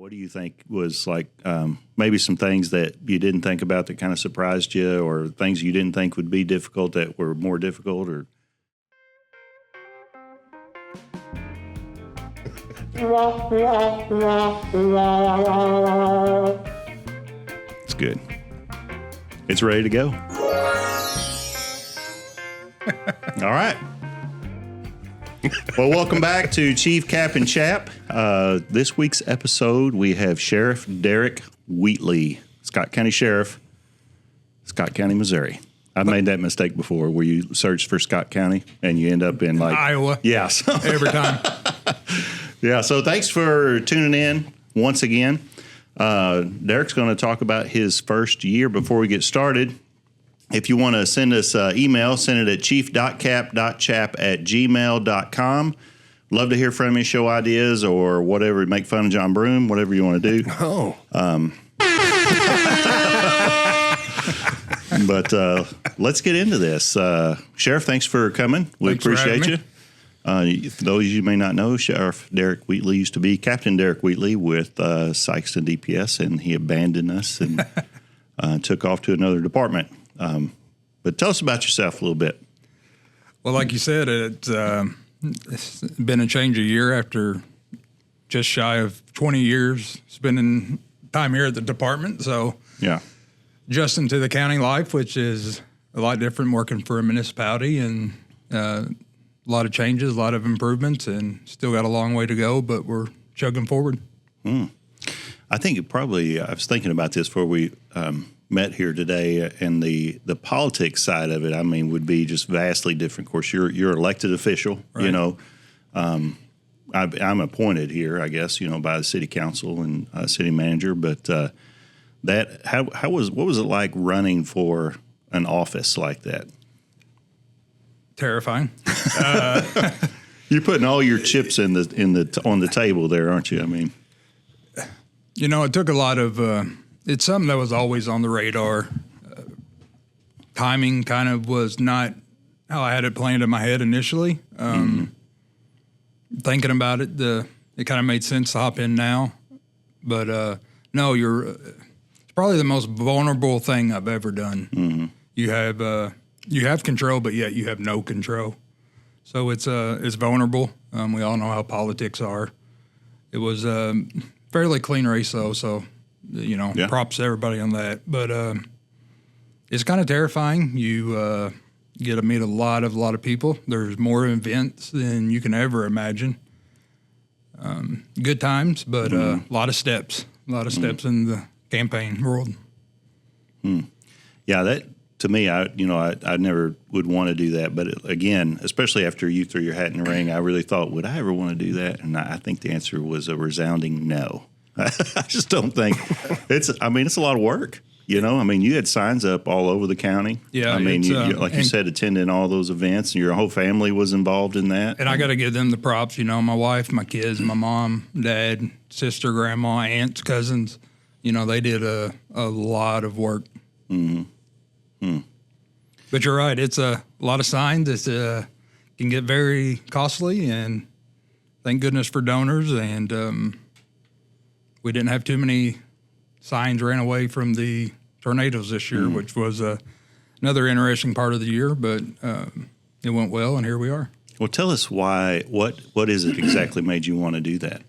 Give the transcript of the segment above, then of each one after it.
What do you think was like maybe some things that you didn't think about that kind of surprised you, or things you didn't think would be difficult that were more difficult? Or it's good. It's ready to go. All right. Well, welcome back to Chief, Cap, and Chap. This week's episode, we have Sheriff Derick Wheetley, Scott County Sheriff, Scott County, Missouri. I've made that mistake before where you search for Scott County and you end up in like Iowa. Yes. Every time. Yeah. So thanks for tuning in once again. Derick's going to talk about his first year. Before we get started, if you want to send us email, send it at chief.cap.chap@gmail.com. Love to hear from you, show ideas or whatever, make fun of John Broom, whatever you want to do. Oh. But let's get into this. Sheriff, thanks for coming. We appreciate you. Those of you may not know, Sheriff Derick Wheetley used to be Captain Derick Wheetley with Sykeston DPS, and he abandoned us and took off to another department. But tell us about yourself a little bit. Well, like you said, it's been a change of year after just shy of 20 years spending time here at the department. So Yeah. adjusting to the county life, which is a lot different working for a municipality, and a lot of changes, a lot of improvements, and still got a long way to go, but we're chugging forward. I think it probably, I was thinking about this before we met here today, and the politics side of it, I mean, would be just vastly different. Of course, you're elected official, Right. you know. I'm appointed here, I guess, you know, by the city council and city manager. But what was it like running for an office like that? Terrifying. You're putting all your chips on the table there, aren't you? I mean, You know, it took a lot of, it's something that was always on the radar. Timing kind of was not how I had it planned in my head initially. Thinking about it, it kind of made sense to hop in now. But no, it's probably the most vulnerable thing I've ever done. Mm-hmm. You have control, but yet you have no control. So it's vulnerable. We all know how politics are. It was fairly clean race though, so props to everybody on that. But it's kind of terrifying. You get to meet a lot of people. There's more events than you can ever imagine. Good times, but a lot of steps. A lot of steps in the campaign world. Yeah, that to me, I never would want to do that. But again, especially after you threw your hat in the ring, I really thought, would I ever want to do that? And I think the answer was a resounding no. I just don't think it's a lot of work. You know, I mean, you had signs up all over the county. Yeah, I mean, like you said, attending all those events, and your whole family was involved in that. And I got to give them the props. You know, my wife, my kids, my mom, dad, sister, grandma, aunts, cousins. You know, they did a lot of work. But you're right; it's a lot of signs. It can get very costly, and thank goodness for donors. And we didn't have too many signs ran away from the tornadoes this year, which was another interesting part of the year, but it went well, and here we are. Well, tell us why. What is it exactly made you want to do that?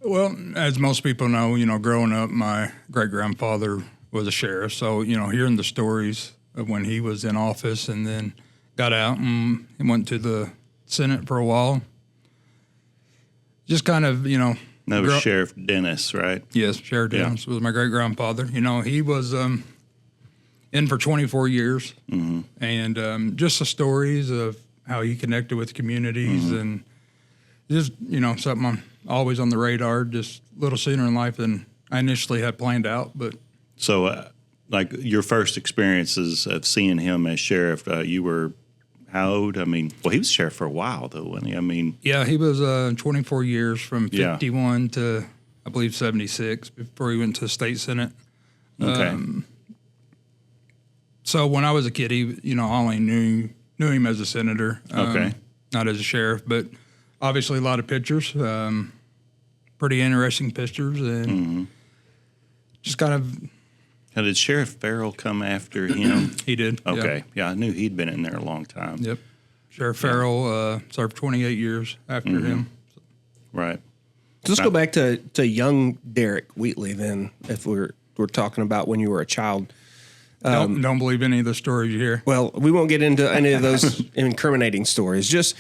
Well, as most people know, growing up, my great-grandfather was a sheriff, so, hearing the stories of when he was in office and then got out and went to the Senate for a while, just kind of, That was Sheriff Dennis, right? Yes, Sheriff Dennis was my great-grandfather. He was in for 24 years, and just the stories of how he connected with communities and just, something always on the radar, just a little sooner in life than I initially had planned out. But so, like your first experiences of seeing him as sheriff, you were how old? I mean, well, he was sheriff for a while, though, wasn't he? I mean, yeah, he was 24 years from 51 to, I believe, 76 before he went to the state senate. Okay. So when I was a kid, I only knew him as a senator, okay, not as a sheriff, but obviously a lot of pictures. pretty interesting pictures, and just kind of. Now, did Sheriff Farrell come after him? He did. Okay. Yeah, I knew he'd been in there a long time. Yep. Sheriff Farrell served 28 years after him. Right. So let's go back to young Derick Wheetley then, if we're talking about when you were a child. Don't believe any of the stories you hear. Well, we won't get into any of those incriminating stories. Just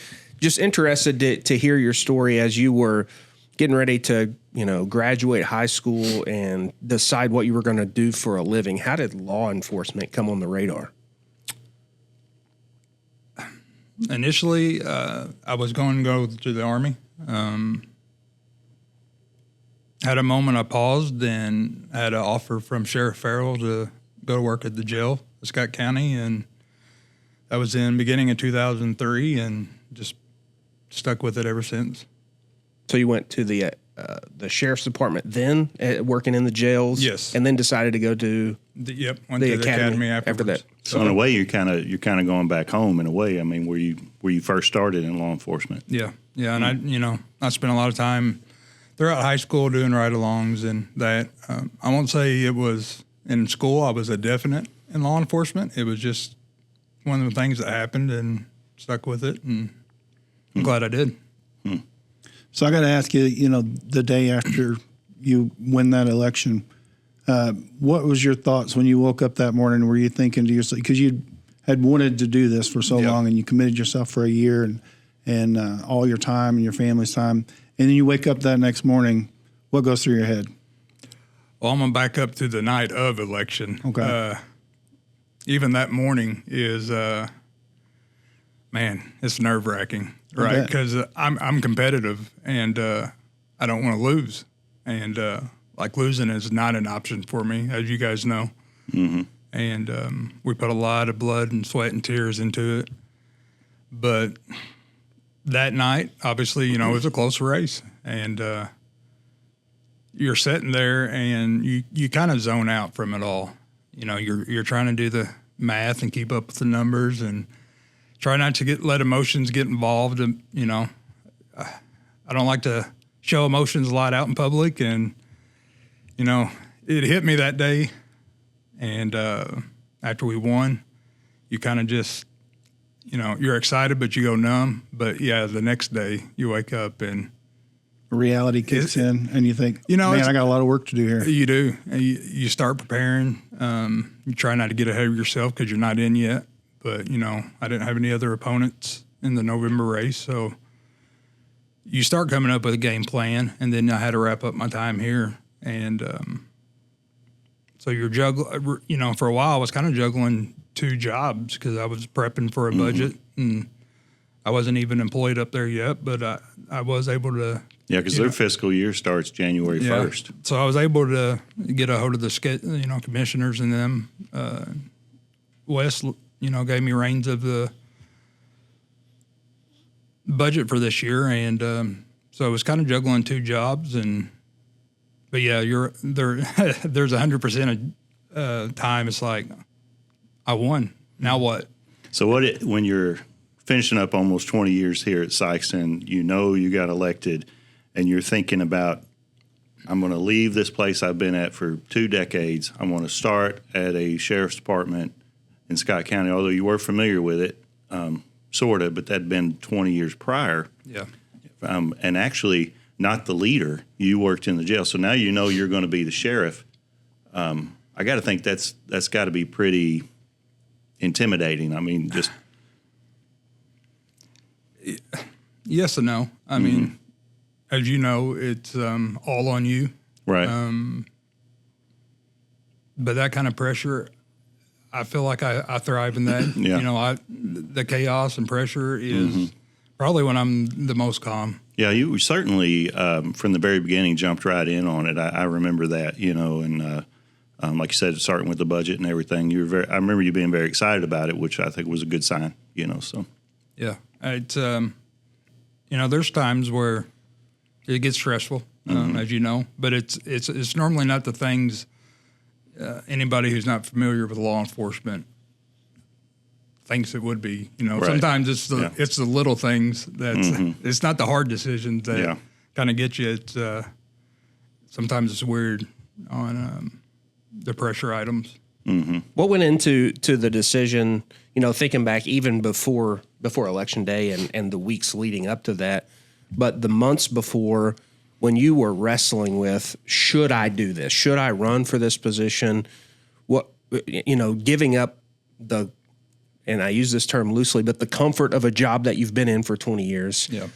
interested to hear your story as you were getting ready to, graduate high school and decide what you were going to do for a living. How did law enforcement come on the radar? Initially, I was going to go to the Army. Had a moment I paused and had an offer from Sheriff Farrell to go to work at the jail in Scott County, and that was in beginning of 2003, and just stuck with it ever since. So you went to the sheriff's department then, working in the jails, yes, and then decided to go to went the to the academy after that. So in a way, you're kind of going back home. In a way, I mean, where you first started in law enforcement. Yeah, and I spent a lot of time throughout high school doing ride-alongs and that. I won't say it was in school. I was a definite in law enforcement. It was just one of the things that happened and stuck with it, and I'm glad I did. So I got to ask you, the day after you win that election, what was your thoughts when you woke up that morning? Were you thinking to yourself, because you had wanted to do this for so long and you committed yourself for a year and all your time and your family's time, and then you wake up that next morning, what goes through your head? Well, I'm going to back up to the night of election. Okay. Even that morning is, it's nerve-wracking. Right, because I'm competitive and I don't want to lose, and losing is not an option for me, as you guys know. Mm-hmm. And we put a lot of blood and sweat and tears into it. But that night, obviously, it was a close race, and you're sitting there and you kind of zone out from it all. You're trying to do the math and keep up with the numbers and try not to let emotions get involved. And, I don't like to show emotions a lot out in public. And, it hit me that day. And after we won, you kind of just, you're excited, but you go numb. But, the next day you wake up and reality kicks in and you think, man, I got a lot of work to do here. You do. And you start preparing. You try not to get ahead of yourself because you're not in yet. But, I didn't have any other opponents in the November race. So you start coming up with a game plan, and then I had to wrap up my time here. And so you're juggling, for a while I was kind of juggling two jobs because I was prepping for a budget. And I wasn't even employed up there yet, but I was able to. Yeah, because their fiscal year starts January 1st. So I was able to get a hold of the commissioners and them. Wes, gave me reins of the budget for this year, and so I was kind of juggling two jobs. But you're there. There's 100% of time. It's like I won. Now what? So when you're finishing up almost 20 years here at Sykeston, you got elected, and you're thinking about, I'm going to leave this place I've been at for 2 decades. I'm going to start at a sheriff's department in Scott County, although you were familiar with it, sort of, but that had been 20 years prior. Yeah. And actually not the leader. You worked in the jail, so now you're going to be the sheriff. I got to think that's got to be pretty intimidating. I mean, just... Yes and no. I mean, as you know, it's all on you. Right. But that kind of pressure... I feel like I thrive in that. Yeah. The chaos and pressure is probably when I'm the most calm. Yeah, you certainly, from the very beginning, jumped right in on it. I remember that, and like you said, starting with the budget and everything, I remember you being very excited about it, which I think was a good sign, so. Yeah. It's, there's times where it gets stressful, as you know, but it's normally not the things anybody who's not familiar with law enforcement thinks it would be. Right. Sometimes it's the little things that's it's not the hard decisions that kind of get you. It's sometimes it's weird on the pressure items. What went into the decision, thinking back even before Election Day and the weeks leading up to that, but the months before when you were wrestling with, should I do this? Should I run for this position? What, giving up and I use this term loosely, but the comfort of a job that you've been in for 20 years. Yeah.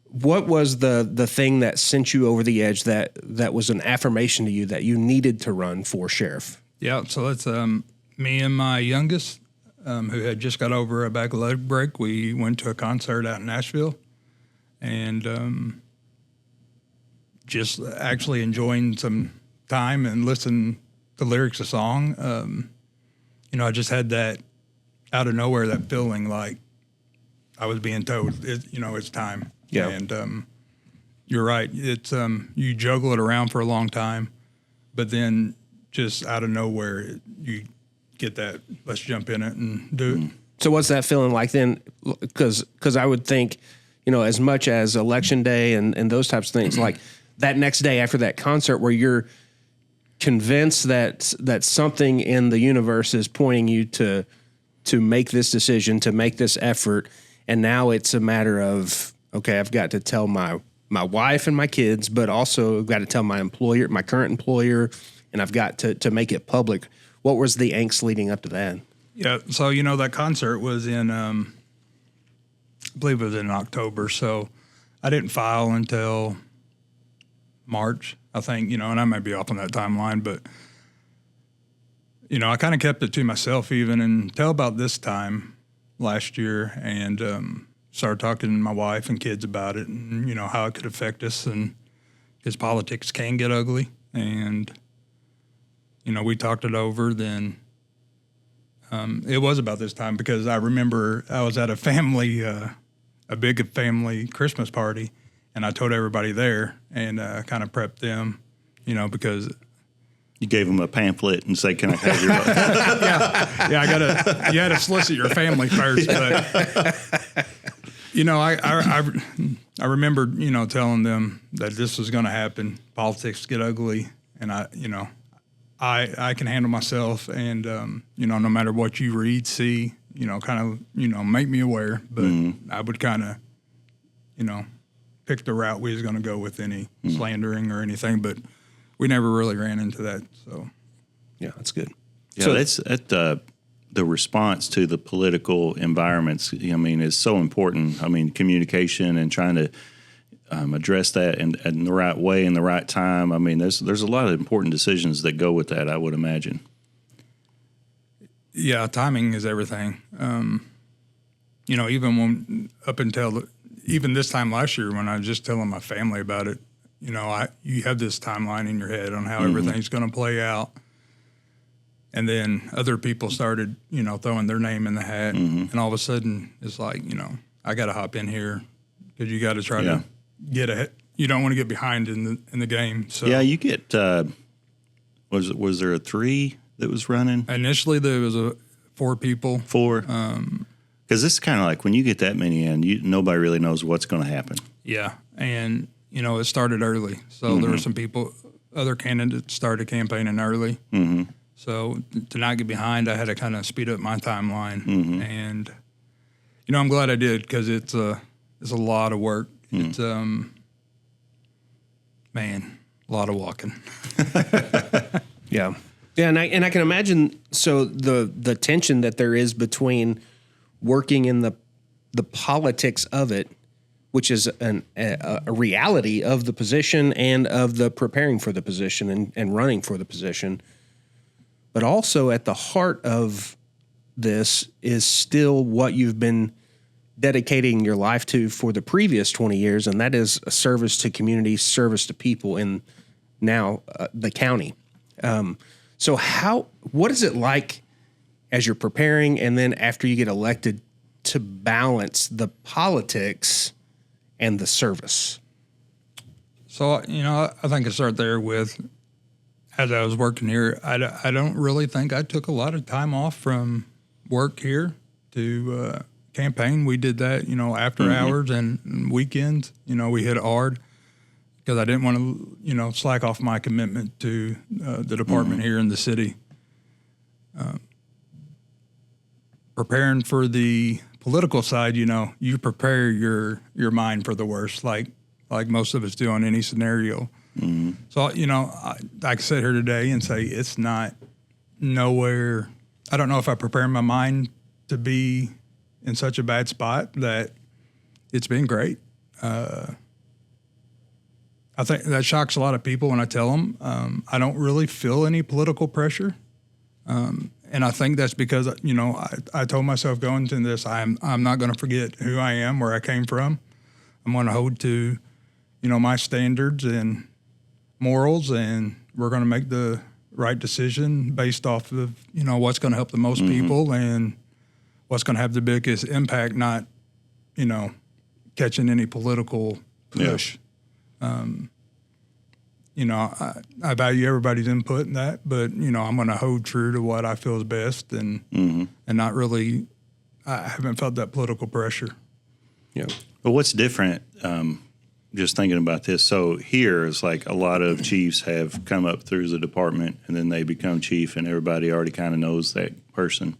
What was the thing that sent you over the edge that was an affirmation to you that you needed to run for sheriff? Yeah, so that's me and my youngest, who had just got over a back leg break. We went to a concert out in Nashville, and just actually enjoying some time and listening to lyrics of song. I just had that out of nowhere, that feeling like I was being told, it's time. Yeah. And you're right. It's you juggle it around for a long time, but then just out of nowhere, you get that, let's jump in it and do it. So what's that feeling like then? Because I would think, as much as Election Day and those types of things, like that next day after that concert where you're convinced that something in the universe is pointing you to make this decision, to make this effort, and now it's a matter of, okay, I've got to tell my wife and my kids, but also I've got to tell my employer, my current employer, and I've got to make it public. What was the angst leading up to that? Yeah, so that concert was in, I believe it was in October. So I didn't file until March, I think. And I might be off on that timeline, but I kind of kept it to myself even until about this time last year, and started talking to my wife and kids about it, and how it could affect us, and because politics can get ugly, and we talked it over. Then it was about this time because I remember I was at a big family Christmas party, and I told everybody there and kind of prepped them, because You gave them a pamphlet and say, "Can I have your vote?" yeah, you had to solicit your family first, but I remember telling them that this was going to happen. Politics get ugly, and I can handle myself, and no matter what you read, see, kind of make me aware. But I would kind of pick the route we was going to go with any slandering or anything, but we never really ran into that. So yeah, that's good. Yeah, So that's the response to the political environments. Is so important. Communication and trying to address that in the right way, in the right time. There's a lot of important decisions that go with that, I would imagine. yeah, timing is everything. Even when up until even this time last year, when I was just telling my family about it, you have this timeline in your head on how everything's going to play out. And then other people started, throwing their name in the hat. And all of a sudden, it's like, I got to hop in here because you got to try to get ahead. You don't want to get behind in the game. So Yeah, you get, was there a 3 that was running? initially, there was 4 people. 4? Because this is kind of like when you get that many in, nobody really knows what's going to happen. Yeah. And, it started early. So there were some people, other candidates started campaigning early. So to not get behind, I had to kind of speed up my timeline. And, I'm glad I did because it's a lot of work. It's, a lot of walking. yeah, and I can imagine. So the tension that there is between working in the politics of it, which is a reality of the position and of the preparing for the position and running for the position. But also at the heart of this is still what you've been dedicating your life to for the previous 20 years, and that is a service to community, service to people in now the county. So what is it like as you're preparing and then after you get elected to balance the politics and the service? So, I think I start there with, as I was working here, I don't really think I took a lot of time off from work here to campaign. We did that, after hours and weekends. We hit it hard because I didn't want to, slack off my commitment to the department here in the city. Preparing for the political side, you prepare your mind for the worst, like most of us do on any scenario. Mm-hmm. So, I can sit here today and say it's not nowhere. I don't know if I prepare my mind to be in such a bad spot that it's been great. I think that shocks a lot of people when I tell them I don't really feel any political pressure. And I think that's because, I told myself going into this, I'm not going to forget who I am, where I came from. I'm going to hold to, my standards and morals, and we're going to make the right decision based off of, what's going to help the most people and what's going to have the biggest impact, not, catching any political push. Yeah. I value everybody's input in that, but, I'm going to hold true to what I feel is best and not really, I haven't felt that political pressure. Yeah. But what's different, just thinking about this, so here is like a lot of chiefs have come up through the department and then they become chief and everybody already kind of knows that person.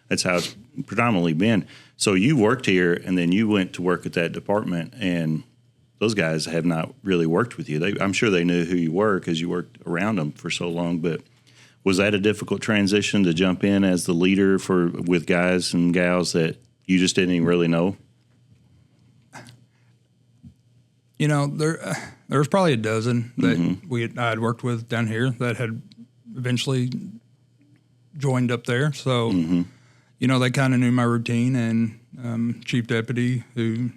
That's how it's predominantly been. So you worked here and then you went to work at that department, and those guys have not really worked with you. I'm sure they knew who you were because you worked around them for so long. But was that a difficult transition to jump in as the leader with guys and gals that you just didn't even really know? There's probably a dozen that I had worked with down here that had eventually joined up there. So, they kind of knew my routine. And Chief Deputy, who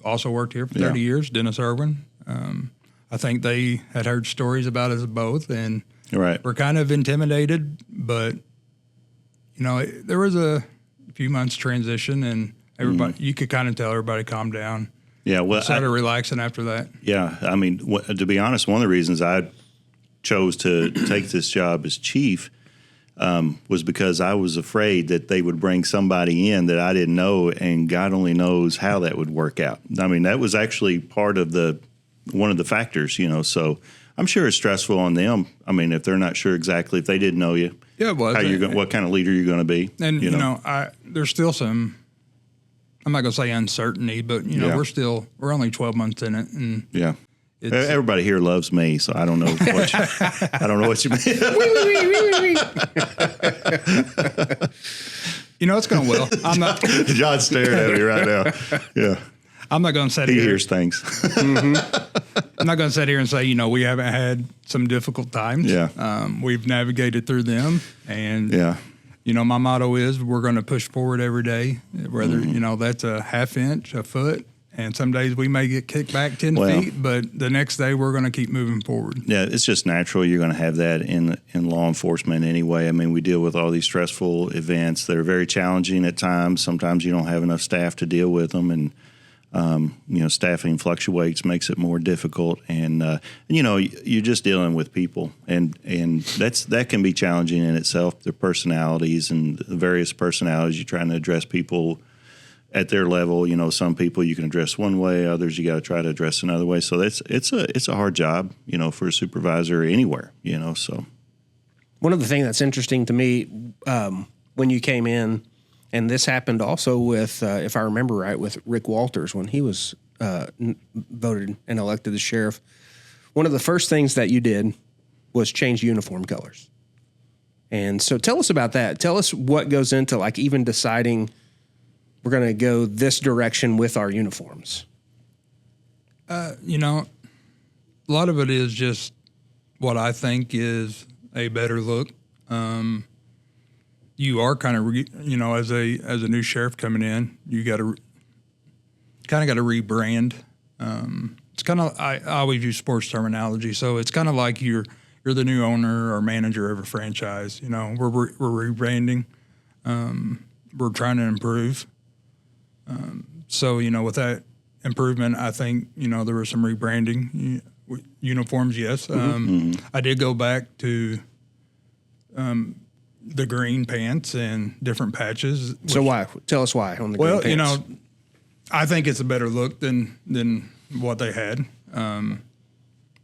also worked here for 30 years, Dennis Irwin. I think they had heard stories about us both, and were kind of intimidated. But, there was a few months transition, and everybody you could kind of tell everybody calmed down. Yeah, well, started relaxing after that. Yeah, I mean, to be honest, one of the reasons I chose to take this job as chief was because I was afraid that they would bring somebody in that I didn't know, and God only knows how that would work out. I mean, that was actually part of one of the factors, So I'm sure it's stressful on them. I mean, if they're not sure exactly, if they didn't know you, yeah, it was. What kind of leader you're going to be, and there's still some. I'm not going to say uncertainty, but we're only 12 months in it, and everybody here loves me, so I don't know I don't know what you mean. It's going well. I'm not. John's staring at me right now. Yeah, I'm not going to sit here. He hears things. I'm not going to sit here and say we haven't had some difficult times. Yeah, we've navigated through them, and my motto is we're going to push forward every day, whether, that's a half inch, a foot, and some days we may get kicked back 10 feet, but the next day we're going to keep moving forward. Yeah, it's just natural. You're going to have that in law enforcement anyway. I mean, we deal with all these stressful events that are very challenging at times. Sometimes you don't have enough staff to deal with them, and staffing fluctuates, makes it more difficult, and you're just dealing with people, and that can be challenging in itself. Their personalities and the various personalities, you're trying to address people at their level. Some people you can address one way, others you got to try to address another way. So it's a hard job, for a supervisor anywhere. So one of the things that's interesting to me when you came in. And this happened also with, if I remember right, with Rick Walters when he was voted and elected as sheriff. One of the first things that you did was change uniform colors. And so tell us about that. Tell us what goes into even deciding we're going to go this direction with our uniforms. A lot of it is just what I think is a better look. You are kind of, as a new sheriff coming in, you got to rebrand. It's kind of, I always use sports terminology, so it's kind of like you're the new owner or manager of a franchise. We're rebranding. We're trying to improve. So with that improvement, I think there was some rebranding. Uniforms, yes. I did go back to. The green pants and different patches. So why? Tell us why on the green pants. I think it's a better look than what they had.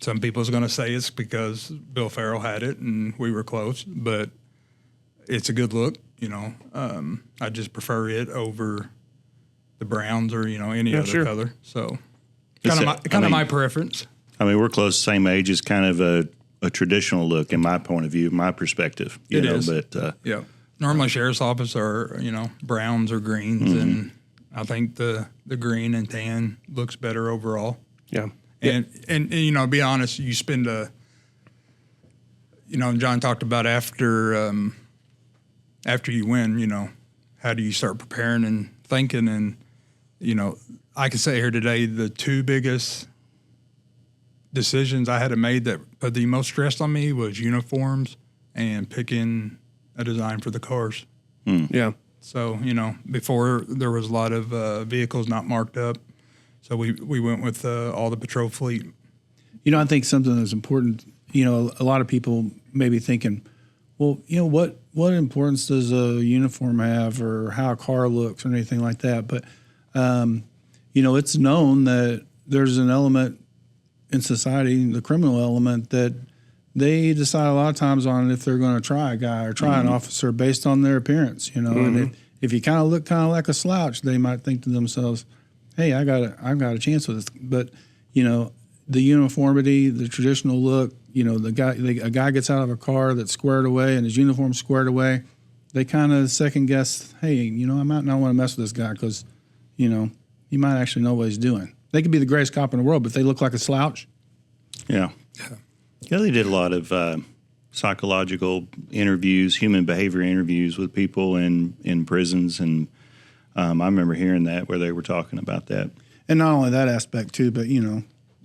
some people's going to say it's because Bill Farrell had it and we were close, but it's a good look. I just prefer it over the browns or any other color. So kind of my preference. I mean, we're close, same age. It's kind of a traditional look in my point of view, my perspective. It is. But yeah. Normally, sheriff's office are browns or greens, and I think the green and tan looks better overall. Yeah. And to be honest, you spend John talked about after you win, how do you start preparing and thinking? And, I can say here today, the two biggest decisions I had to make that put the most stress on me was uniforms and picking a design for the cars. Yeah. So, before there was a lot of vehicles not marked up. So we went with all the patrol fleet. I think something that's important, a lot of people may be thinking, well, what importance does a uniform have or how a car looks or anything like that? But, it's known that there's an element in society, the criminal element, that they decide a lot of times on if they're going to try a guy or try an officer based on their appearance, and if you kind of look kind of like a slouch, they might think to themselves, hey, I got a chance with this. But, the uniformity, the traditional look, a guy gets out of a car that's squared away and his uniform's squared away, they kind of second guess, hey, I might not want to mess with this guy because, he might actually know what he's doing. They could be the greatest cop in the world, but they look like a slouch. Yeah. Yeah, they did a lot of psychological interviews, human behavior interviews with people in prisons, and I remember hearing that where they were talking about that. And not only that aspect too, but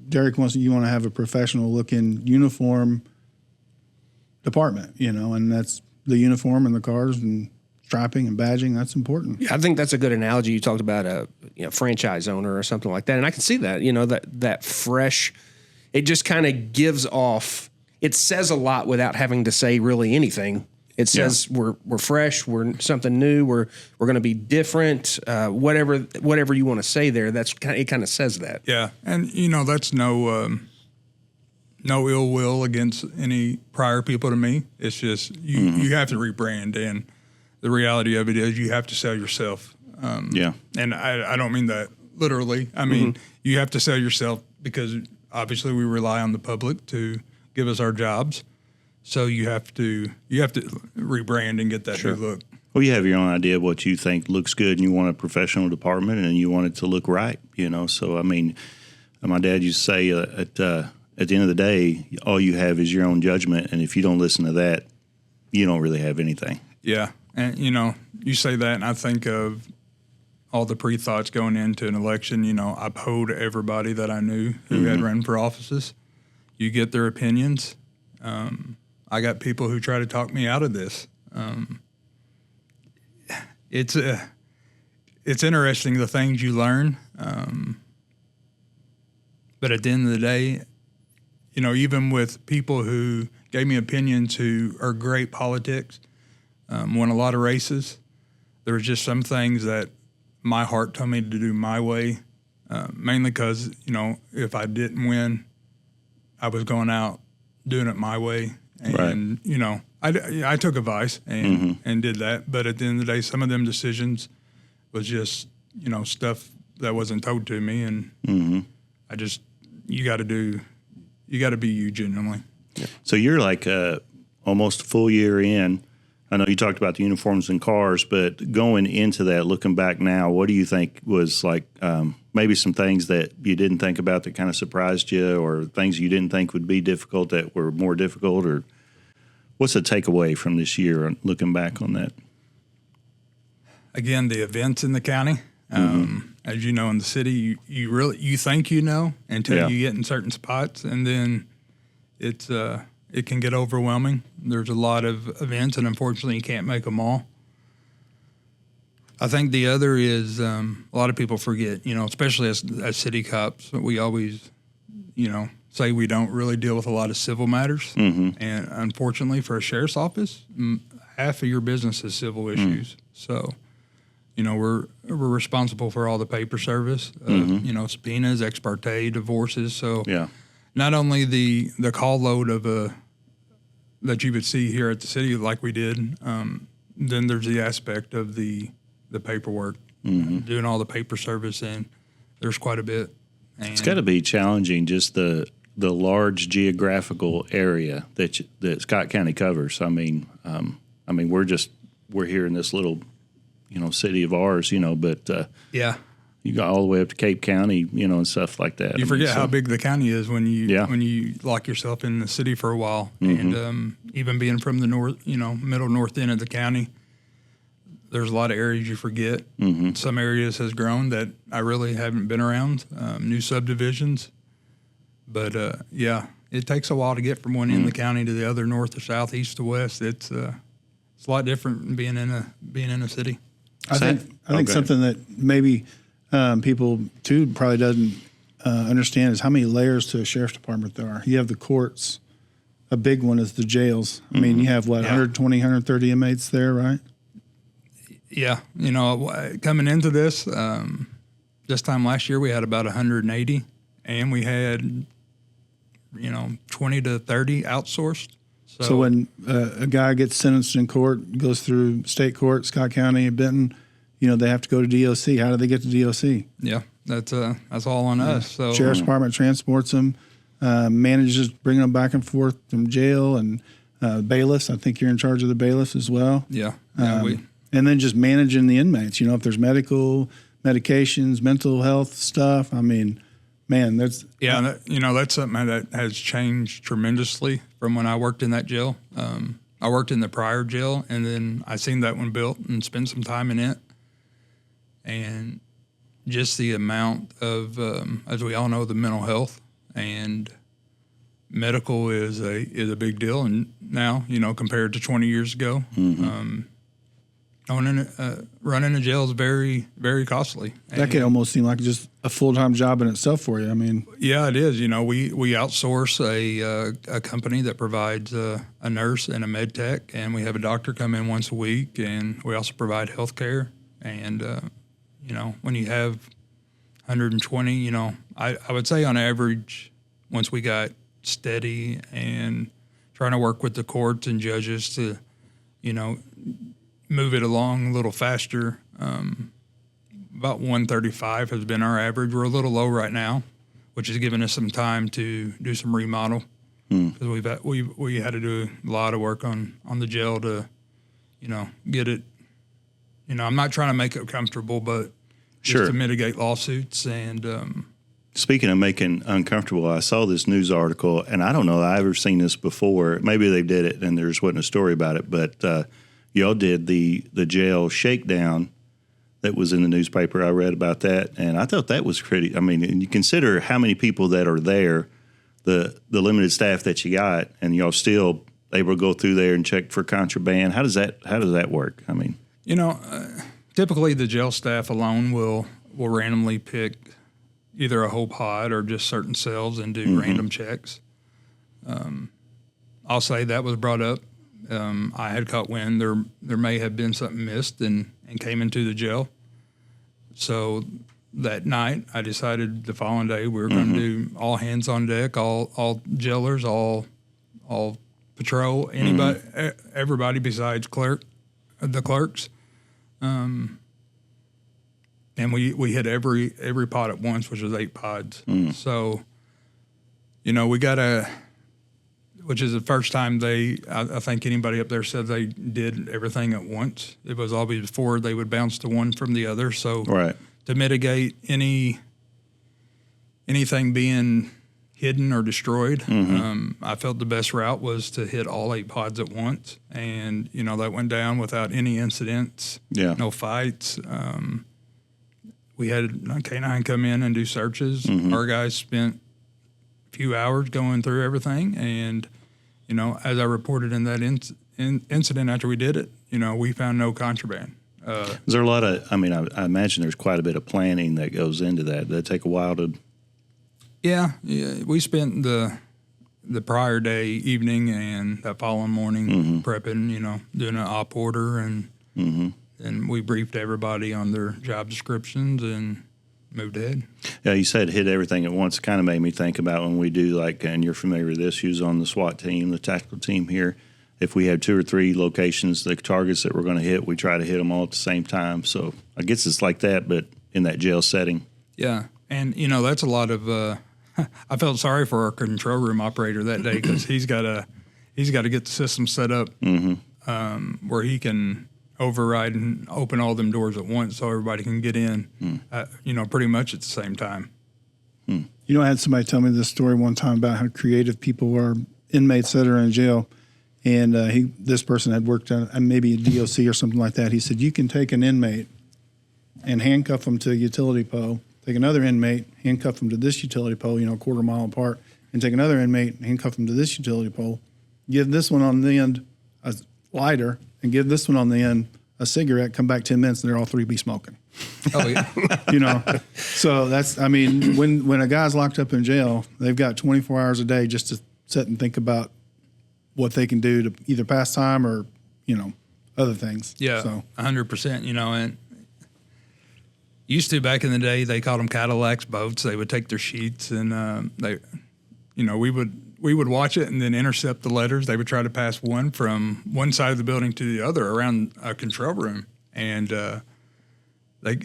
Derick you want to have a professional looking uniform department, and that's the uniform and the cars and striping and badging. That's important. Yeah, I think that's a good analogy. You talked about a franchise owner or something like that, and I can see that. That fresh. It just kind of gives off. It says a lot without having to say really anything. It says we're fresh, we're something new, we're going to be different. Whatever you want to say there, it kind of says that. Yeah, and that's no ill will against any prior people to me. It's just you have to rebrand, and the reality of it is you have to sell yourself. And I don't mean that literally. I mean you have to sell yourself because obviously we rely on the public to give us our jobs. So you have to rebrand and get that new look. Well, you have your own idea of what you think looks good, and you want a professional department, and you want it to look right. So I mean, my dad used to say at the end of the day, all you have is your own judgment, and if you don't listen to that, you don't really have anything. Yeah, and you say that, and I think of all the pre-thoughts going into an election. I polled everybody that I knew who had run for offices. You get their opinions. I got people who try to talk me out of this. It's interesting the things you learn. But at the end of the day, even with people who gave me opinions who are great politics, won a lot of races, there was just some things that my heart told me to do my way, mainly because, if I didn't win, I was going out doing it my way. And, I took advice and did that. But at the end of the day, some of them decisions was just, stuff that wasn't told to me. And you got to be you genuinely. Yeah. So you're like almost a full year in. I know you talked about the uniforms and cars, but going into that, looking back now, what do you think was like maybe some things that you didn't think about that kind of surprised you, or things you didn't think would be difficult that were more difficult, or what's the takeaway from this year looking back on that? Again, the events in the county. As you know, in the city, you think until you get in certain spots, and then it can get overwhelming. There's a lot of events, and unfortunately, you can't make them all. I think the other is a lot of people forget, especially as city cops, we always, say we don't really deal with a lot of civil matters. And unfortunately, for a sheriff's office, half of your business is civil issues. So, we're responsible for all the paper service, subpoenas, ex parte, divorces. So, not only the call load of that you would see here at the city like we did, then there's the aspect of the paperwork, doing all the paper service, and there's quite a bit. And It's got to be challenging, just the large geographical area that Scott County covers. I mean, we're here in this little, city of ours, but yeah, you go all the way up to Cape County, and stuff like that. you forget how big the county is when you lock yourself in the city for a while, and even being from the north, middle north end of the county, there's a lot of areas you forget. Some areas has grown that I really haven't been around, new subdivisions. But it takes a while to get from one end of the county to the other, north to south, east to west. It's a lot different than being in a city. I think something that maybe people too probably doesn't understand is how many layers to a sheriff's department there are. You have the courts. A big one is the jails. I mean, you have 120, 130 inmates there, right? Yeah, coming into this time last year we had about 180, and we had 20 to 30 outsourced. So when a guy gets sentenced in court, goes through state court, Scott County, Benton, they have to go to DOC. How do they get to DOC? Yeah, that's all on us. So Sheriff's Department transports them, manages bringing them back and forth from jail, and bailiffs. I think you're in charge of the bailiffs as well. Yeah, and then just managing the inmates. If there's medications, mental health stuff. I mean, man, that's that's something that has changed tremendously from when I worked in that jail. I worked in the prior jail, and then I seen that one built and spent some time in it. And just the amount of, as we all know, the mental health and medical is a big deal. And now, compared to 20 years ago, running a jail is very, very costly. That could almost seem like just a full-time job in itself for you. I mean, yeah, it is. We outsource a company that provides a nurse and a med tech, and we have a doctor come in once a week, and we also provide health care. And when you have 120, I would say on average, once we got steady and trying to work with the courts and judges to, move it along a little faster. About 135 has been our average. We're a little low right now, which has given us some time to do some remodel, because we had to do a lot of work on the jail to, get it. I'm not trying to make it comfortable, but just to mitigate lawsuits. And speaking of making uncomfortable, I saw this news article, and I don't know that I've ever seen this before. Maybe they did it, and there just wasn't a story about it, but y'all did the jail shakedown that was in the newspaper. I read about that, and I thought that was pretty. I mean, and you consider how many people that are there, the limited staff that you got, and y'all still able to go through there and check for contraband. How does that work? I mean, typically the jail staff alone will randomly pick either a whole pod or just certain cells and do random checks. I'll say that was brought up. I had caught wind there may have been something missed and came into the jail. So that night I decided the following day we were going to do all hands on deck, all jailers, all patrol, anybody, everybody besides the clerks. And we hit every pod at once, which was 8 pods. So, we got which is the first time I think anybody up there said they did everything at once. It was always before they would bounce the one from the other. So to mitigate anything being hidden or destroyed, I felt the best route was to hit all 8 pods at once. And, that went down without any incidents, no fights. We had a K9 come in and do searches. Our guys spent a few hours going through everything. And, as I reported in that incident after we did it, we found no contraband. Is there a lot of, I imagine there's quite a bit of planning that goes into that. That take a while to. Yeah. We spent the prior day, evening, and that following morning prepping, doing an op order, and we briefed everybody on their job descriptions and moved ahead. Yeah, you said hit everything at once. It kind of made me think about when we do and you're familiar with this, who's on the SWAT team, the tactical team here. If we have 2 or 3 locations, the targets that we're going to hit, we try to hit them all at the same time. So I guess it's like that, but in that jail setting. Yeah, and that's a lot of. I felt sorry for our control room operator that day because he's got to get the system set up where he can override and open all them doors at once so everybody can get in. Pretty much at the same time. I had somebody tell me this story one time about how creative people are, inmates that are in jail. And this person had worked on maybe a DOC or something like that. He said, you can take an inmate and handcuff them to a utility pole, take another inmate, handcuff them to this utility pole, a quarter mile apart, and take another inmate, handcuff them to this utility pole, give this one on the end a lighter, and give this one on the end a cigarette, come back 10 minutes, and they're all 3 be smoking. Oh, yeah. So when a guy's locked up in jail, they've got 24 hours a day just to sit and think about what they can do to either pass time or, other things. Yeah, so 100%, and used to back in the day, they called them Cadillacs boats. They would take their sheets and we would watch it and then intercept the letters. They would try to pass one from one side of the building to the other around a control room. And they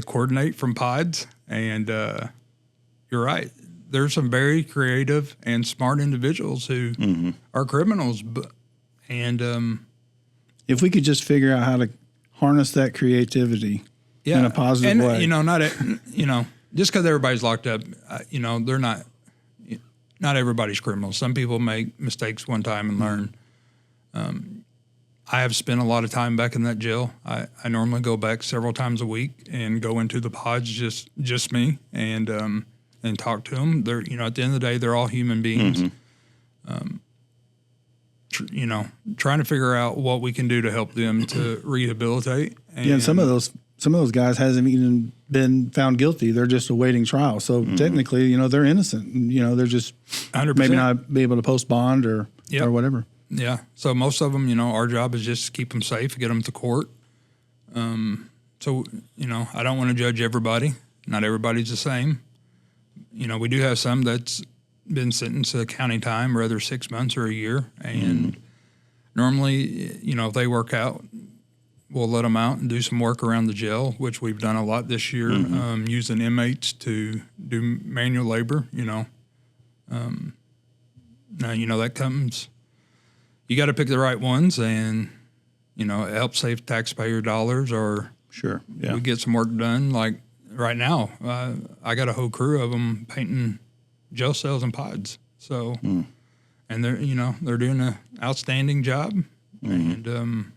coordinate from pods. And you're right. There's some very creative and smart individuals who are criminals. If we could just figure out how to harness that creativity in a positive way. Just because everybody's locked up, they're not everybody's criminals. Some people make mistakes one time and learn. I have spent a lot of time back in that jail. I normally go back several times a week and go into the pods, just me, and talk to them. They're, at the end of the day, they're all human beings. Trying to figure out what we can do to help them to rehabilitate. And some of those guys hasn't even been found guilty. They're just awaiting trial. So technically, they're innocent. They're just 100%. Maybe not be able to post bond or whatever. Yeah. So most of them, our job is just to keep them safe, get them to court. So, I don't want to judge everybody. Not everybody's the same. We do have some that's been sentenced to county time, rather 6 months or a year. And normally, if they work out, we'll let them out and do some work around the jail, which we've done a lot this year, using inmates to do manual labor, Now, that comes, you got to pick the right ones and, it helps save taxpayer dollars or Sure. Yeah. we get some work done. Like right now, I got a whole crew of them painting jail cells and pods. So, and they're doing an outstanding job and,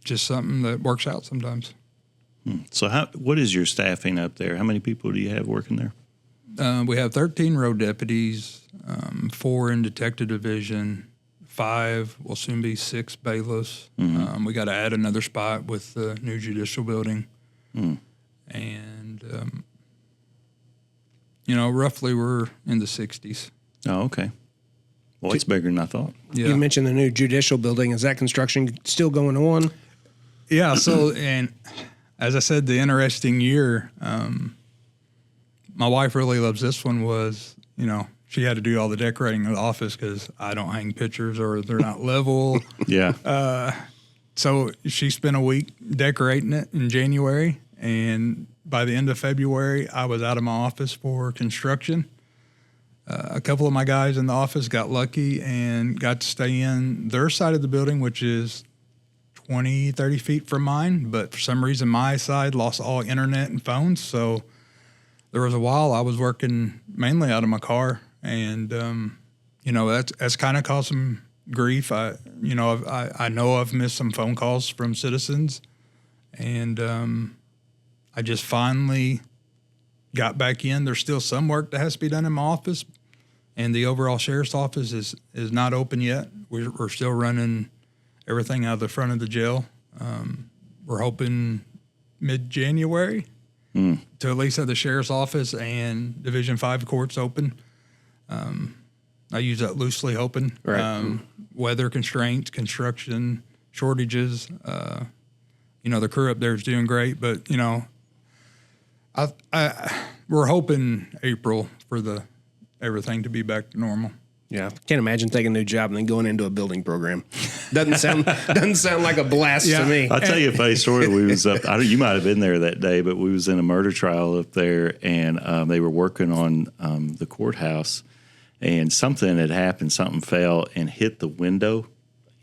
just something that works out sometimes. So what is your staffing up there? How many people do you have working there? We have 13 road deputies, 4 in detective division, 5, will soon be 6 bailiffs. We got to add another spot with the new judicial building. And, roughly we're in the 60s. Oh, okay. Well, it's bigger than I thought. Yeah. You mentioned the new judicial building. Is that construction still going on? Yeah. So, and as I said, the interesting year, my wife really loves this one was, she had to do all the decorating of the office because I don't hang pictures or they're not level. Yeah. So she spent a week decorating it in January. And by the end of February, I was out of my office for construction. A couple of my guys in the office got lucky and got to stay in their side of the building, which is 20, 30 feet from mine. But for some reason, my side lost all internet and phones. So there was a while I was working mainly out of my car. And, that's kind of caused some grief. I know I've missed some phone calls from citizens. And I just finally got back in. There's still some work that has to be done in my office, and the overall sheriff's office is not open yet. We're still running everything out of the front of the jail. We're hoping mid-January to at least have the sheriff's office and Division 5 courts open. I use that loosely, hoping. Right. Weather constraints, construction shortages. The crew up there is doing great, but We're hoping April for everything to be back to normal. Yeah, can't imagine taking a new job and then going into a building program. Doesn't sound like a blast to me. I'll tell you a funny story. We was up. You might have been there that day, but we was in a murder trial up there, and they were working on the courthouse, and something had happened. Something fell and hit the window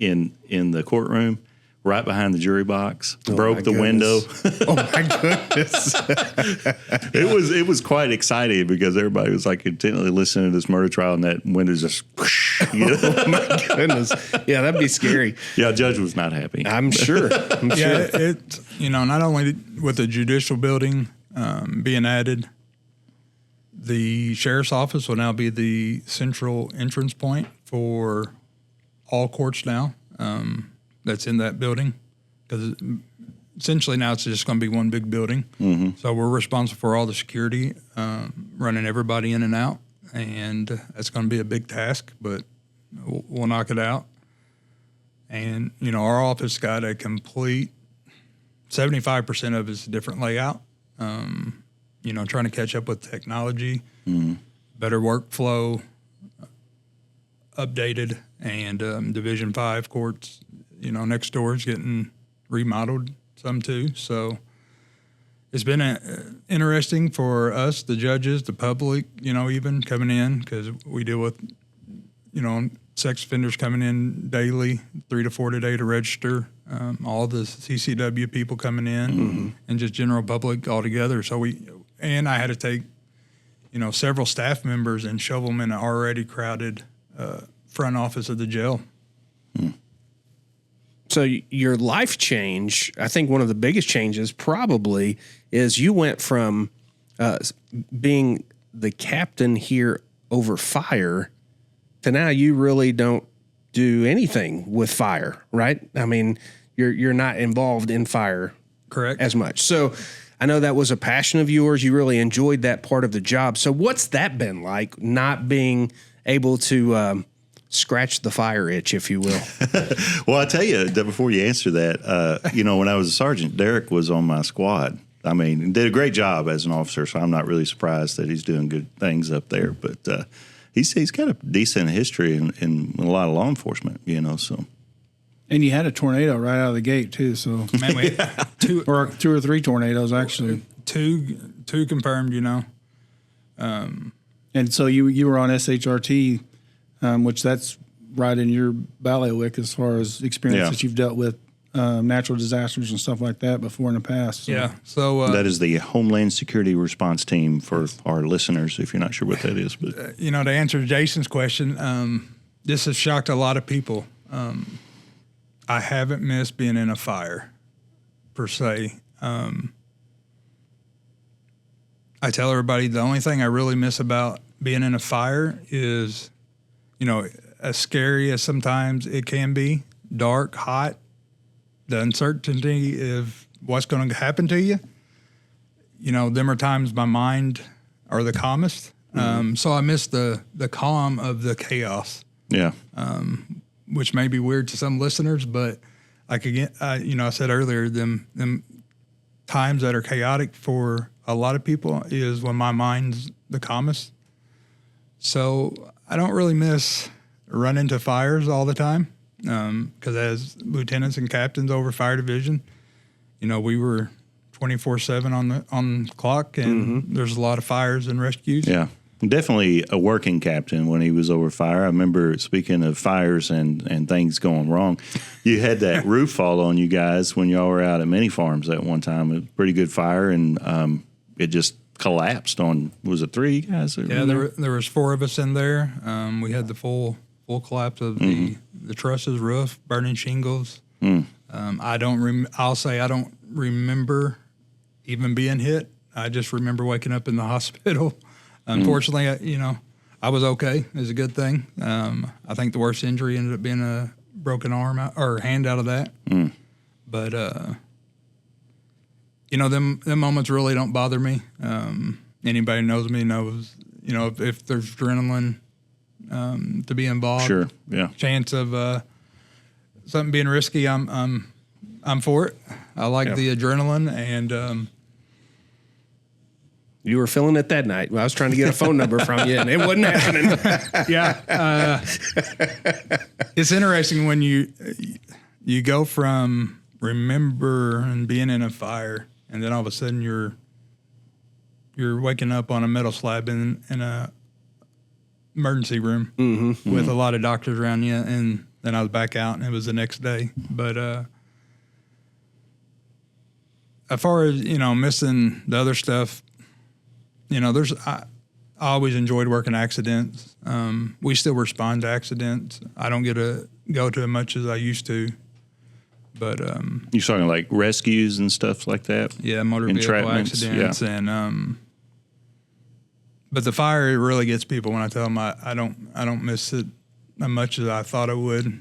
in the courtroom, right behind the jury box, broke the window. Oh my goodness! It was quite exciting because everybody was like intently listening to this murder trial, and that window just. Oh my goodness! Yeah, that'd be scary. Yeah, judge was not happy. I'm sure. Yeah, it not only with the judicial building being added, the sheriff's office will now be the central entrance point for all courts now. That's in that building, because essentially now it's just going to be one big building. Mm-hmm. So we're responsible for all the security, running everybody in and out, and that's going to be a big task, but we'll knock it out. And, our office got a complete 75% of it's a different layout, trying to catch up with technology, better workflow, updated, and Division 5 courts, next door is getting remodeled some too. So it's been interesting for us, the judges, the public, even coming in, because we deal with, sex offenders coming in daily, 3 to 4 today to register, all the CCW people coming in, and just general public altogether. So I had to take, several staff members and shove them in an already crowded front office of the jail. So your life change, I think one of the biggest changes probably is you went from being the captain here over fire to now you really don't do anything with fire, right? I mean, you're not involved in fire, correct, as much. So I know that was a passion of yours. You really enjoyed that part of the job. So what's that been like, not being able to scratch the fire itch, if you will? Well, I tell you that before you answer that, when I was a sergeant, Derick was on my squad. I mean, did a great job as an officer, so I'm not really surprised that he's doing good things up there. But he's got a decent history in a lot of law enforcement, so. And you had a tornado right out of the gate too, so Man, we two or 2 or 3 tornadoes actually. Two confirmed, And so you were on SHRT, which that's right in your bailiwick as far as experience that you've dealt with natural disasters and stuff like that before in the past. So. Yeah. So that is the Homeland Security Response Team for our listeners, if you're not sure what that is. But to answer Jason's question, this has shocked a lot of people. I haven't missed being in a fire, per se. I tell everybody the only thing I really miss about being in a fire is, as scary as sometimes it can be, dark, hot, the uncertainty of what's going to happen to you. Them are times my mind are the calmest. So I miss the calm of the chaos. Yeah. Which may be weird to some listeners, but I said earlier, them times that are chaotic for a lot of people is when my mind's the calmest. So I don't really miss running into fires all the time, because as lieutenants and captains over fire division, we were 24/7 on the clock, and there's a lot of fires and rescues. Yeah. Definitely a working captain when he was over fire. I remember, speaking of fires and things going wrong, you had that roof fall on you guys when y'all were out at Mini Farms at one time. It was a pretty good fire, and it just collapsed on, was it 3 guys? Yeah, there was 4 of us in there. We had the full collapse of the trusses, roof, burning shingles. I'll say I don't remember even being hit. I just remember waking up in the hospital. Unfortunately, I was okay. It was a good thing. I think the worst injury ended up being a broken arm or hand out of that. But them moments really don't bother me. Anybody knows me knows, if there's adrenaline to be involved, sure, yeah, chance of something being risky, I'm for it. I like the adrenaline, and You were feeling it that night. I was trying to get a phone number from you, and it wasn't happening. Yeah. It's interesting when you go from remember and being in a fire, and then all of a sudden you're waking up on a metal slab in a emergency room with a lot of doctors around you, and then I was back out, and it was the next day. But as far as missing the other stuff, I always enjoyed working accidents. We still respond to accidents. I don't get to go to as much as I used to. But you're talking like rescues and stuff like that? Yeah, motor vehicle Entrapments, accidents. yeah. And but the fire, it really gets people when I tell them I don't miss it as much as I thought I would.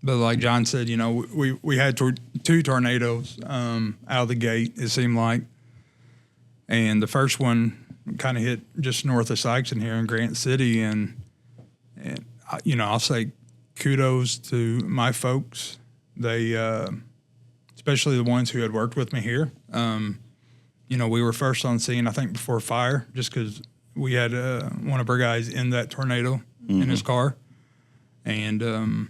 But like John said, we had two tornadoes out of the gate, it seemed like. And the first one kind of hit just north of Sykeston here in Grant City. And I'll say kudos to my folks. They, especially the ones who had worked with me here. We were first on scene, I think, before fire, just because we had one of our guys in that tornado in his car. And,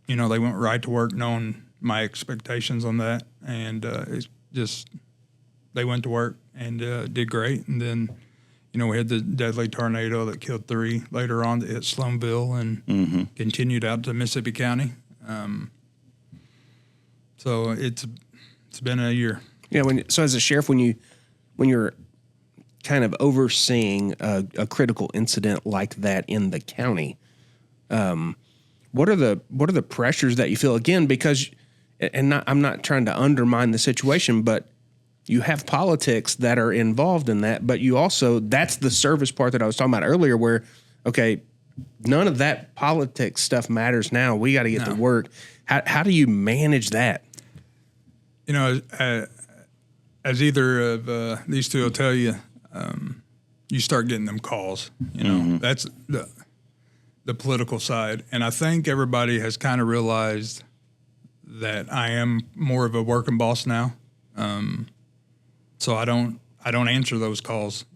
they went right to work knowing my expectations on that. And it's just, they went to work and did great. And then, we had the deadly tornado that killed 3 later on that hit Sloanville and continued out to Mississippi County. So it's been a year. Yeah. So as a sheriff, when you're kind of overseeing a critical incident like that in the county, what are the pressures that you feel? Again, because, I'm not trying to undermine the situation, but you have politics that are involved in that, but you also, that's the service part that I was talking about earlier where, okay, none of that politics stuff matters now. We got to get to work. How do you manage that? As either of these two will tell you, you start getting them calls. That's the political side. And I think everybody has kind of realized that I am more of a working boss now. So I don't answer those calls.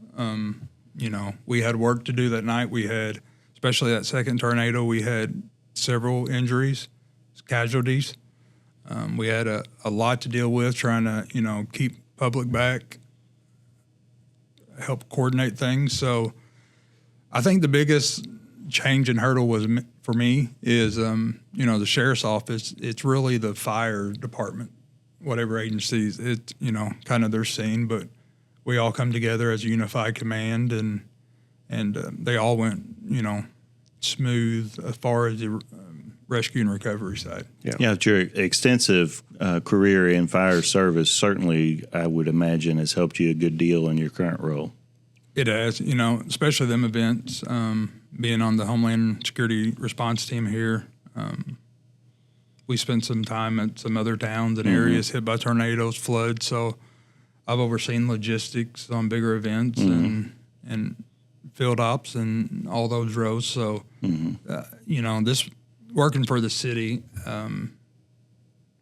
We had work to do that night. We had, especially that second tornado, we had several injuries, casualties. We had a lot to deal with, trying to, keep public back, help coordinate things. So I think the biggest change and hurdle was for me is, the sheriff's office. It's really the fire department, whatever agencies, it's, kind of their scene, but we all come together as a unified command and they all went, smooth as far as the rescue and recovery side. Yeah, your extensive career in fire service certainly, I would imagine, has helped you a good deal in your current role. It has, especially them events, being on the Homeland Security response team here. We spent some time at some other towns and areas hit by tornadoes, floods. So I've overseen logistics on bigger events and field ops and all those roles. So, this working for the city,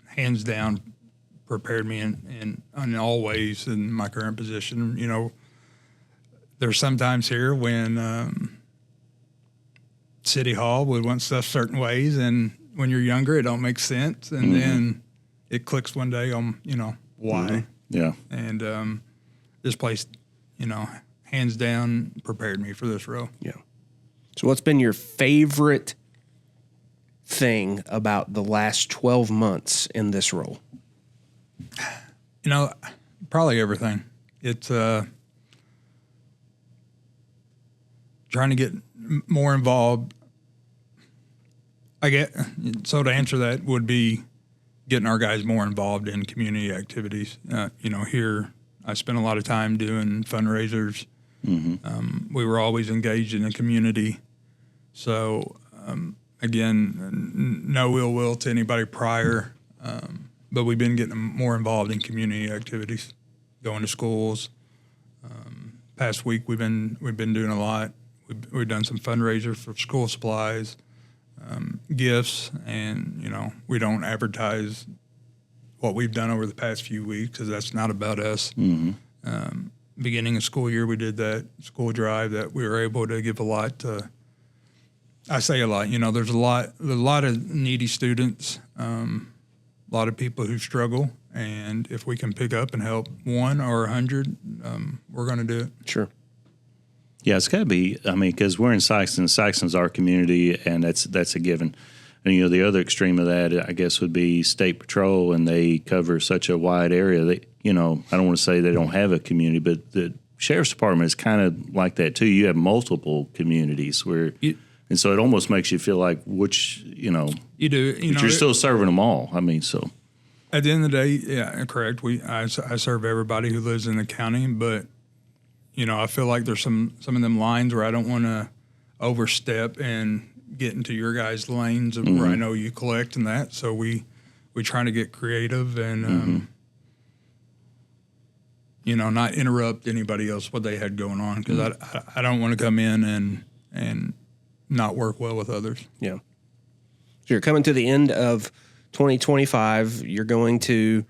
hands down, prepared me in all ways in my current position. There's sometimes here when City Hall would want stuff certain ways, and when you're younger, it don't make sense, and then it clicks one day on why. Yeah, and this place, hands down, prepared me for this role. Yeah. So, what's been your favorite thing about the last 12 months in this role? Probably everything. It's trying to get more involved. So to answer that would be getting our guys more involved in community activities. Here I spent a lot of time doing fundraisers. We were always engaged in the community. So, again, no ill will to anybody prior, but we've been getting more involved in community activities, going to schools. Past week we've been doing a lot. We've done some fundraisers for school supplies, gifts, and we don't advertise what we've done over the past few weeks because that's not about us. Beginning of school year, we did that school drive that we were able to give a lot to. I say a lot, there's a lot of needy students, a lot of people who struggle, and if we can pick up and help 1 or 100, we're going to do it. Sure. Yeah, it's got to be. I mean, because we're in Sikeston. Sikeston's our community, and that's a given. And the other extreme of that, I guess, would be State Patrol, and they cover such a wide area. They, I don't want to say they don't have a community, but the Sheriff's Department is kind of like that too. You have multiple communities and so it almost makes you feel like you do. But you're still serving them all. I mean, so at the end of the day, yeah, correct. I serve everybody who lives in the county, but I feel like there's some of them lines where I don't want to overstep and get into your guys' lanes where I know you collect and that. So we try to get creative and not interrupt anybody else what they had going on, because I don't want to come in and not work well with others. Yeah. So you're coming to the end of 2025. You're going to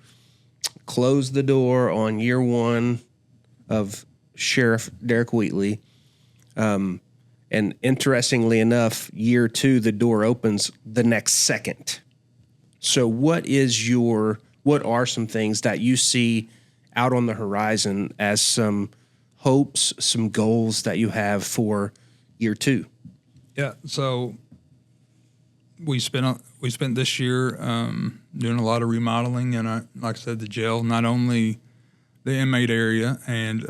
close the door on year 1 of Sheriff Derick Wheetley. And interestingly enough, year 2, the door opens the next second. So what are some things that you see out on the horizon as some hopes, some goals that you have for year 2? Yeah. So we spent this year doing a lot of remodeling, and like I said, the jail, not only the inmate area, and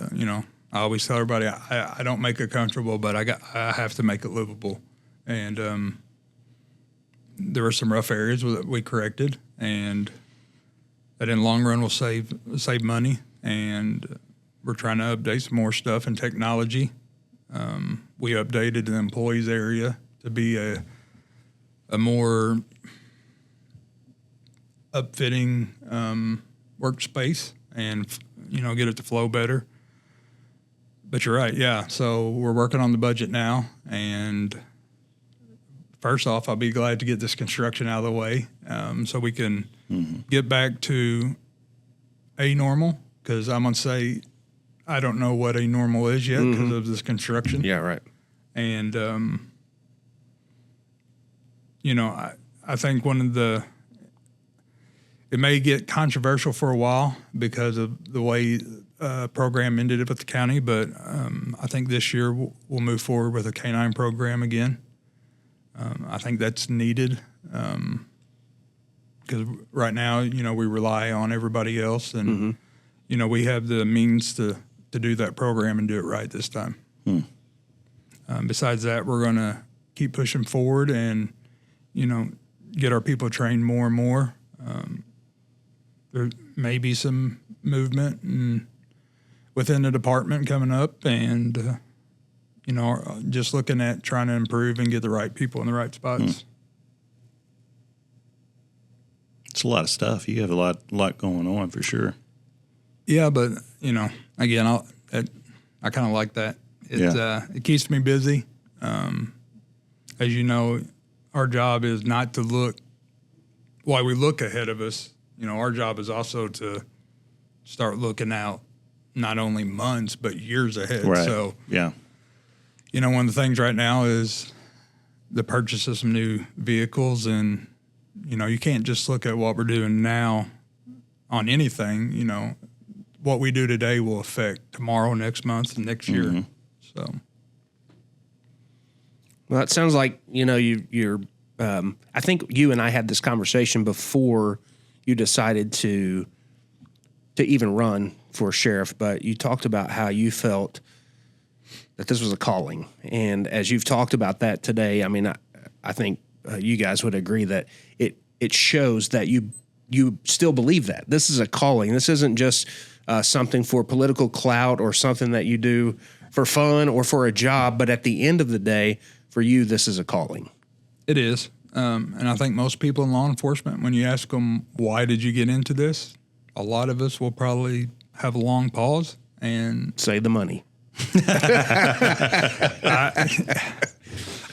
I always tell everybody I don't make it comfortable, but I have to make it livable. And there were some rough areas that we corrected, and that in the long run will save money. And we're trying to update some more stuff in technology. We updated the employees area to be a more upfitting workspace, and get it to flow better. But you're right, yeah. So we're working on the budget now, and first off, I'll be glad to get this construction out of the way, so we can get back to a normal. Because I'm gonna say I don't know what a normal is yet because of this construction. Yeah, right. And I think it may get controversial for a while because of the way program ended up with the county, but I think this year we'll move forward with a K-9 program again. I think that's needed because right now, we rely on everybody else, and we have the means to do that program and do it right this time. Besides that, we're going to keep pushing forward and, get our people trained more and more. There may be some movement within the department coming up, and, just looking at trying to improve and get the right people in the right spots. It's a lot of stuff. You have a lot going on for sure. Yeah, but again, I kind of like that. It keeps me busy. As you know, our job is not to look while we look ahead of us. Our job is also to start looking out not only months but years ahead. Right. So yeah, one of the things right now is the purchase of some new vehicles, and you can't just look at what we're doing now on anything. What we do today will affect tomorrow, next month, and next year. So, well, it sounds like you're. I think you and I had this conversation before you decided to even run for sheriff, but you talked about how you felt that this was a calling, and as you've talked about that today, I mean, I think you guys would agree that it shows that you still believe that this is a calling. This isn't just something for political clout or something that you do for fun or for a job, but at the end of the day, for you, this is a calling. It is. And I think most people in law enforcement, when you ask them, why did you get into this? A lot of us will probably have a long pause and say the money.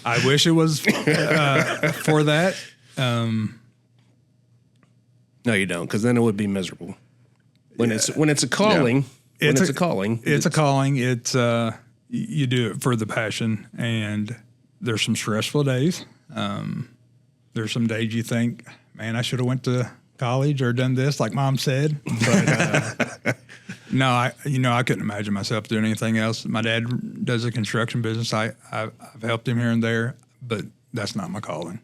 I wish it was for that. No, you don't, because then it would be miserable. When it's a calling, it's a calling. It's a calling. It's you do it for the passion, and there's some stressful days. There's some days you think, man, I should have went to college or done this, like Mom said. But no, I couldn't imagine myself doing anything else. My dad does a construction business. I've helped him here and there, but that's not my calling.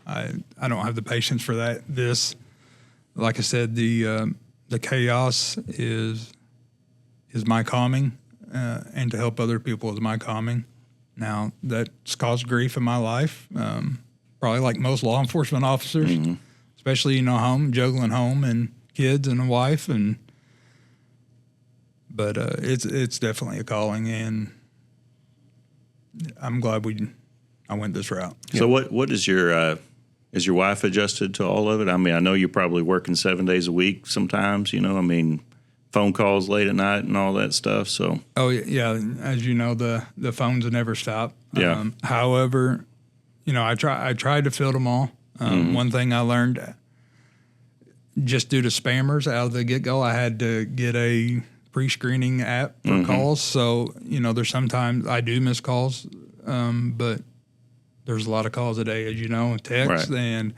I don't have the patience for that. This, like I said, the chaos is my calming, and to help other people is my calming. Now, that's caused grief in my life, probably like most law enforcement officers, especially, juggling home and kids and a wife. But it's definitely a calling, and I'm glad I went this route. So what is your wife adjusted to all of it? I mean, I know you're probably working 7 days a week sometimes, phone calls late at night and all that stuff. So, oh yeah, as you know, the phones never stop. Yeah. However, I tried to fill them all. One thing I learned, just due to spammers out of the get go, I had to get a pre-screening app for calls. So there's sometimes I do miss calls, but there's a lot of calls a day, as you know, text, right. And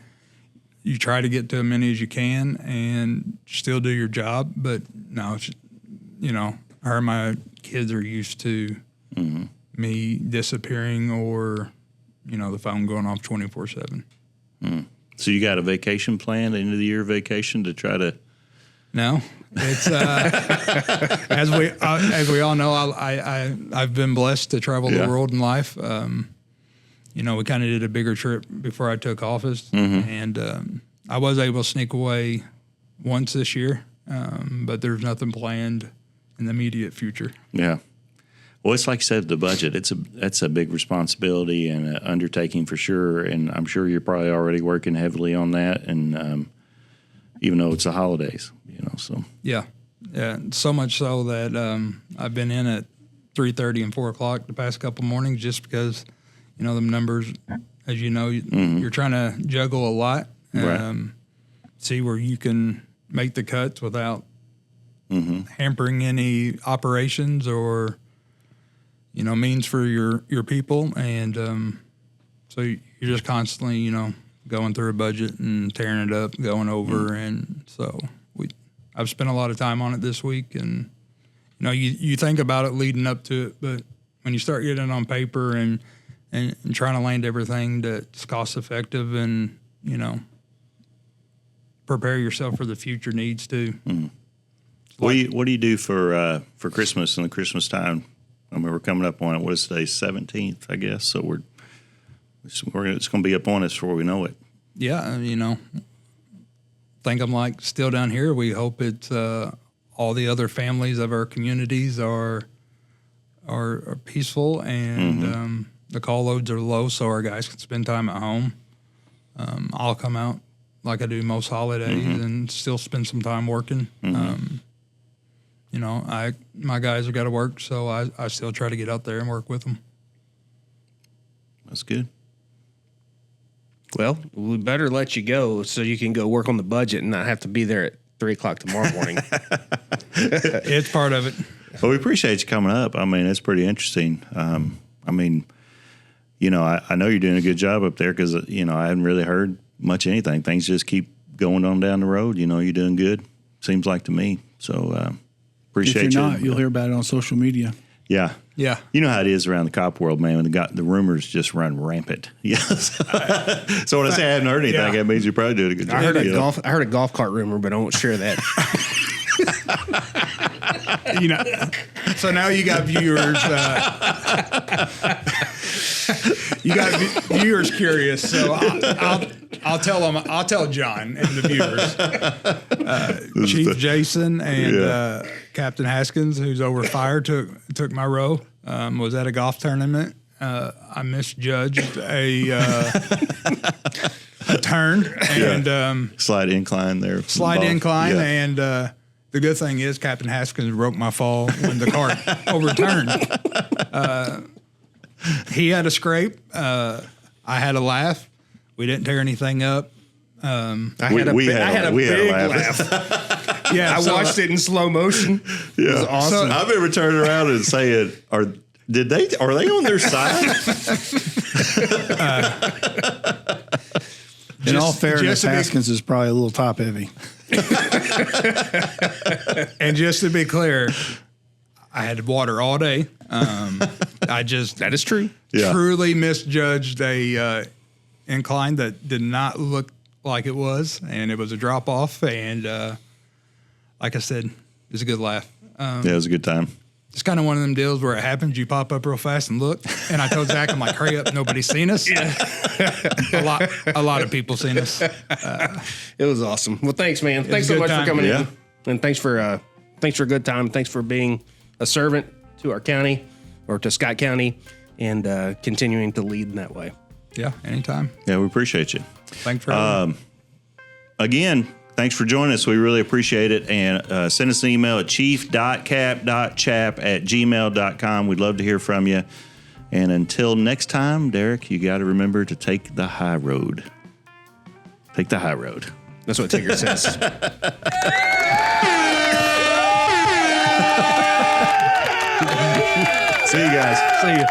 you try to get to as many as you can and still do your job. But no, it's, her and my kids are used to me disappearing or, the phone going off 24/7. So you got a vacation planned, end of the year vacation to try to? No, it's as we all know, I've been blessed to travel the world in life. We kind of did a bigger trip before I took office, and I was able to sneak away once this year, but there's nothing planned in the immediate future. Yeah. Well, it's like I said, the budget. That's a big responsibility and an undertaking for sure, and I'm sure you're probably already working heavily on that, and even though it's the holidays, so. Yeah, so much so that I've been in at 3:30 and 4 o'clock the past couple mornings just because, them numbers, as you know, you're trying to juggle a lot, Right. see where you can make the cuts without hampering any operations or, means for your people. And so you're just constantly, going through a budget and tearing it up, going over. And so I've spent a lot of time on it this week. And, you think about it leading up to it, but when you start getting it on paper and trying to land everything that's cost effective and, prepare yourself for the future needs too. What do you do for Christmas and the Christmas time? I mean, we're coming up on it. What is today? 17th, I guess. So it's going to be up on us before we know it. Yeah, think I'm like still down here. We hope it's all the other families of our communities are peaceful and the call loads are low, so our guys can spend time at home. I'll come out like I do most holidays and still spend some time working. My guys have got to work, so I still try to get out there and work with them. That's good. Well, we better let you go so you can go work on the budget and not have to be there at 3 o'clock tomorrow morning. It's part of it. Well, we appreciate you coming up. I mean, it's pretty interesting. I know you're doing a good job up there because, I hadn't really heard much anything. Things just keep going on down the road. You're doing good, seems like to me. So appreciate you. If you're not, you'll hear about it on social media. Yeah. Yeah. You know how it is around the cop world, man, when the rumors just run rampant. Yes. So when I say I haven't heard anything, that means you're probably doing a good job. I heard a golf cart rumor, but I won't share that. So now you got viewers. You got viewers curious. So I'll tell them. I'll tell John and the viewers. Chief Jason and Captain Haskins, who's over fire, took my row. Was at a golf tournament. I misjudged a turn and slight incline there. Incline and. The good thing is Captain Haskins broke my fall when the cart overturned. He had a scrape. I had a laugh. We didn't tear anything up. I had a big laugh. Yeah, I watched it in slow motion. It was awesome. I remember turning around and saying, "Are they on their side?" In all fairness, just to be- Haskins is probably a little top heavy. And just to be clear, I had water all day. That is true. Yeah. Truly misjudged a incline that did not look like it was, and it was a drop off. And like I said, it was a good laugh. Yeah, it was a good time. It's kind of one of them deals where it happens, you pop up real fast and look. And I told Zach, I'm like, hurry up, nobody's seen us. A lot of people seen us. It was awesome. Well, thanks, man. Thanks a so good much time. for coming Yeah. in, and thanks for a good time. Thanks for being a servant to our county or to Scott County, and continuing to lead in that way. Yeah, anytime. Yeah, we appreciate you. Thanks for having me. Again, thanks for joining us. We really appreciate it. And send us an email at chief.cap.chap@gmail.com. We'd love to hear from you. And until next time, Derek, you got to remember to take the high road. Take the high road. That's what Tigger says. See you guys. See you.